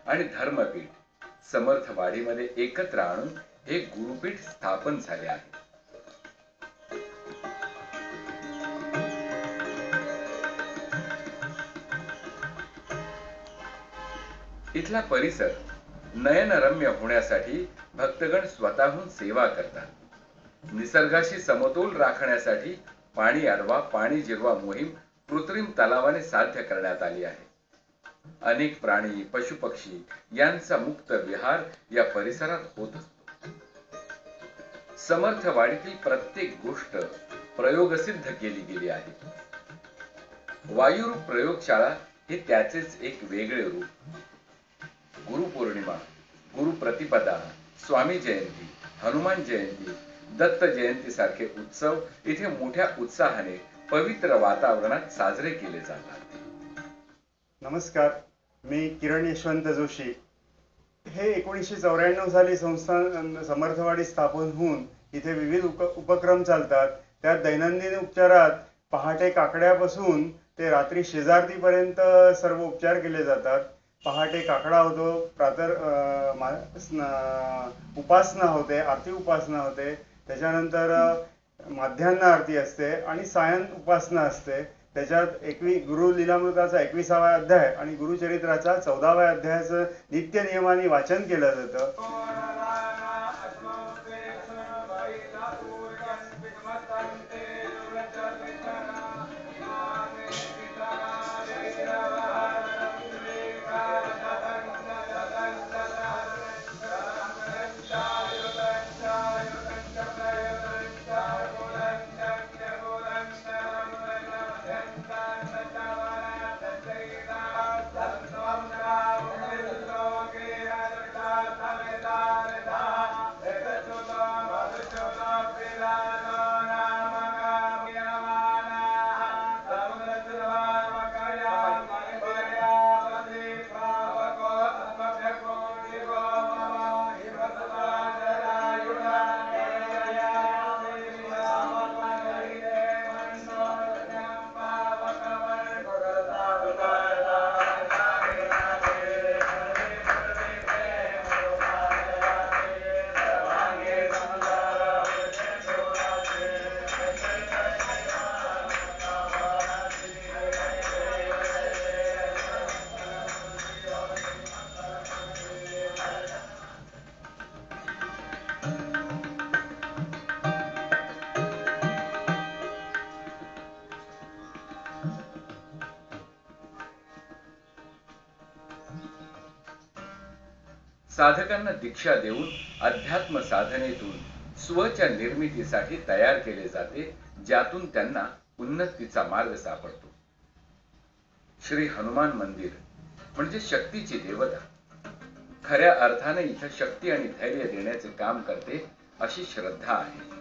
आणि धर्मपीठ समर्थवाडीमध्ये एकत्र आणून हे गुरुपीठ स्थापन झाले आहे. इथला परिसर नयनरम्य होण्यासाठी भक्तगण स्वतःहून सेवा करतात. निसर्गाशी समतोल राखण्यासाठी पाणी अडवा पाणी जिरवा मोहीम कृत्रिम तलावाने साध्य करण्यात आली आहे. अनेक प्राणी पशुपक्षी यांचा मुक्त विहार या परिसरात होत असतो. समर्थवाडीतील प्रत्येक गोष्ट प्रयोगसिद्ध केली गेली आहे. वायुरूप प्रयोगशाळा हे त्याचेच एक वेगळे रूप. गुरुपौर्णिमा, गुरुप्रतिपदा, स्वामी जयंती, हनुमान जयंती, दत्त जयंती सारखे उत्सव इथे मोठ्या उत्साहाने पवित्र वातावरणात साजरे केले जातात. नमस्कार, मी किरण यशवंत जोशी. हे 1994 साली संस्थान समर्थवाडी स्थापन होऊन इथे विविध उपक्रम चालतात. त्यात दैनंदिन उपचारात पहाटे काकड्यापासून ते रात्री शेजारतीपर्यंत सर्व उपचार केले जातात. पहाटे काकडा होतो, प्रातर उपासना होते, आरती उपासना होते, त्याच्यानंतर माध्यान्ह आरती असते आणि सायं उपासना असते. त्याच्यात गुरु लीलामृताचा 21वा अध्याय आणि गुरुचरित्राचा 14व्या अध्यायाचं नित्य नियमाने वाचन केलं जातं. साधकांना दीक्षा देऊन अध्यात्म साधनेतून स्वच्या निर्मितीसाठी तयार केले जाते, ज्यातून त्यांना उन्नतीचा मार्ग सापडतो. श्री हनुमान मंदिर म्हणजे शक्तीची देवता. खऱ्या अर्थाने इथं शक्ती आणि धैर्य देण्याचे काम करते अशी श्रद्धा आहे.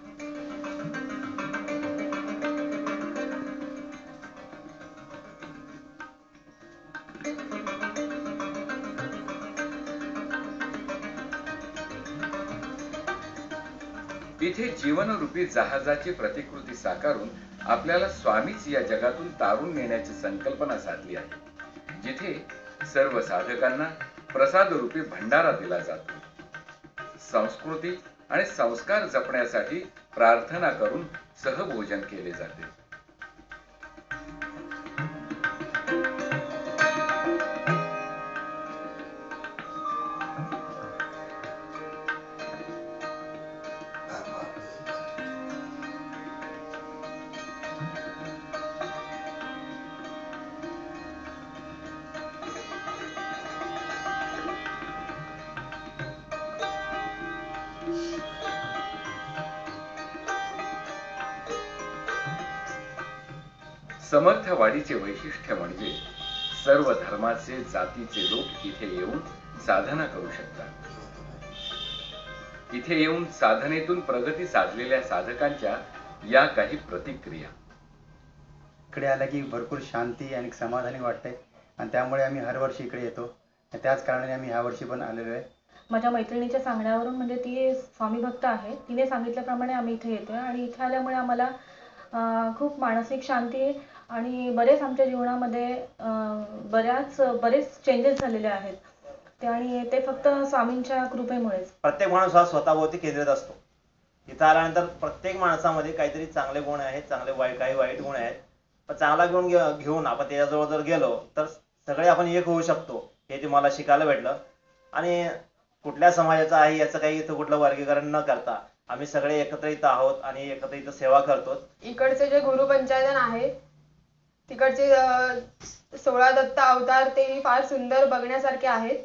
इथे जीवनरूपी जहाजाची प्रतिकृती साकारून आपल्याला स्वामीच या जगातून तारून नेण्याची संकल्पना साधली आहे, जिथे सर्व साधकांना प्रसाद रूपी भंडारा दिला जातो. संस्कृती आणि संस्कार जपण्यासाठी प्रार्थना करून सहभोजन केले जाते. समर्थवाडीचे वैशिष्ट्य म्हणजे सर्व धर्माचे जातीचे लोक इथे येऊन साधना करू शकतात. इथे येऊन साधनेतून प्रगती साधलेल्या साधकांच्या या काही प्रतिक्रिया. इकडे आलं की भरपूर शांती आणि समाधानी वाटते आणि त्यामुळे आम्ही हर वर्षी इकडे येतो. त्याच कारणाने आम्ही ह्या वर्षी पण आलेलो आहे. माझ्या मैत्रिणीच्या सांगण्यावरून, म्हणजे ती स्वामी भक्त आहे, तिने सांगितल्याप्रमाणे आम्ही इथे येतोय आणि इथे आल्यामुळे आम्हाला खूप मानसिक शांती आणि बरेच आमच्या जीवनामध्ये बरेच चेंजेस झालेले आहेत. आणि ते फक्त स्वामींच्या कृपेमुळेच. प्रत्येक माणूस हा स्वतःभोवती केंद्रित असतो. इथं आल्यानंतर प्रत्येक माणसामध्ये काहीतरी चांगले गुण आहेत, काही वाईट गुण आहेत. पण चांगला गुण घेऊन आपण त्याच्याजवळ जर गेलो तर सगळे आपण एक होऊ शकतो, हे ते मला शिकायला भेटलं. आणि कुठल्या समाजाचं आहे याचं काही इथं कुठलं वर्गीकरण न करता आम्ही सगळे एकत्र इथं आहोत आणि एकत्र इथं सेवा करतो. इकडचे जे गुरु पंचायतन आहे तिकडचे 16 दत्त अवतार ते फार सुंदर बघण्यासारखे आहेत.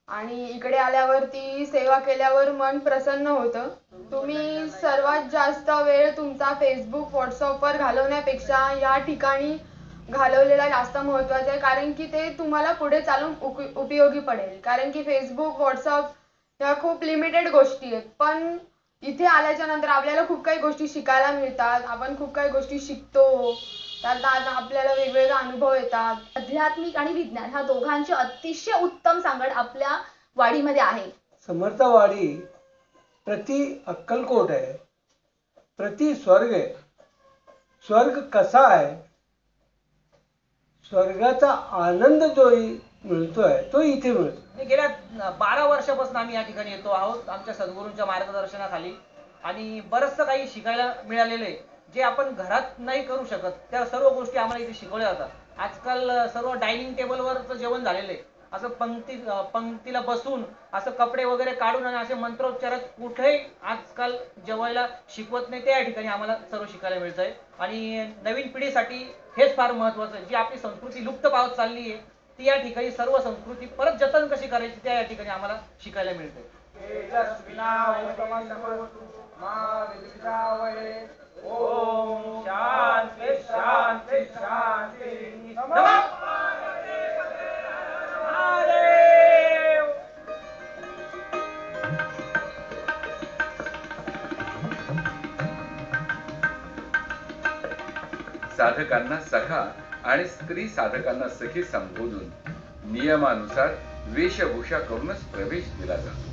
आणि इकडे आल्यावरती सेवा केल्यावर मन प्रसन्न होतं. तुम्ही सर्वात जास्त वेळ तुमचा फेसबुक व्हॉट्सअपवर घालवण्यापेक्षा या ठिकाणी घालवलेला जास्त महत्त्वाचा आहे, कारण की ते तुम्हाला पुढे चालून उपयोगी पडेल. कारण की फेसबुक व्हॉट्सअप ह्या खूप लिमिटेड गोष्टी आहेत, पण इथे आल्याच्या नंतर आपल्याला खूप काही गोष्टी शिकायला मिळतात. आपण खूप काही गोष्टी शिकतो, त्यात आपल्याला वेगवेगळे अनुभव येतात. आध्यात्मिक आणि विज्ञान ह्या दोघांची अतिशय उत्तम सांगड आपल्या वाडीमध्ये आहे. समर्थ वाडी प्रति अक्कलकोट आहे, प्रति स्वर्ग आहे. स्वर्ग कसा आहे, स्वर्गाचा आनंद जो मिळतोय तो इथे मिळतो. गेल्या 12 वर्षापासून आम्ही या ठिकाणी येतो आहोत आमच्या सद्गुरूंच्या मार्गदर्शनाखाली. आणि बरंचसं काही शिकायला मिळालेलं आहे, जे आपण घरात नाही करू शकत. त्या सर्व गोष्टी आम्हाला इथे शिकवल्या जातात. आजकाल सर्व डायनिंग टेबलवरचं जेवण झालेलं आहे. असं पंक्तीला बसून असं कपडे वगैरे काढून आणि असे मंत्रोच्चारात कुठेही आजकाल जेवायला शिकवत नाही. ते या ठिकाणी आम्हाला सर्व शिकायला मिळतंय. आणि नवीन पिढीसाठी हेच फार महत्वाचं आहे. जी आपली संस्कृती लुप्त पावत चालली आहे ती या ठिकाणी सर्व संस्कृती परत जतन कशी करायची त्या या ठिकाणी आम्हाला शिकायला मिळते. ओम शांती शांती शांती. साधकांना सखा आणि स्त्री साधकांना सखी संबोधून नियमानुसार वेशभूषा करूनच प्रवेश दिला जातो.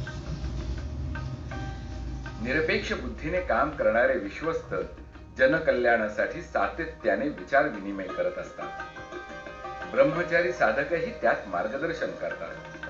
निरपेक्ष बुद्धीने काम करणारे विश्वस्त जनकल्याणासाठी सातत्याने विचार विनिमय करत असतात. ब्रह्मचारी साधकही त्यात मार्गदर्शन करतात.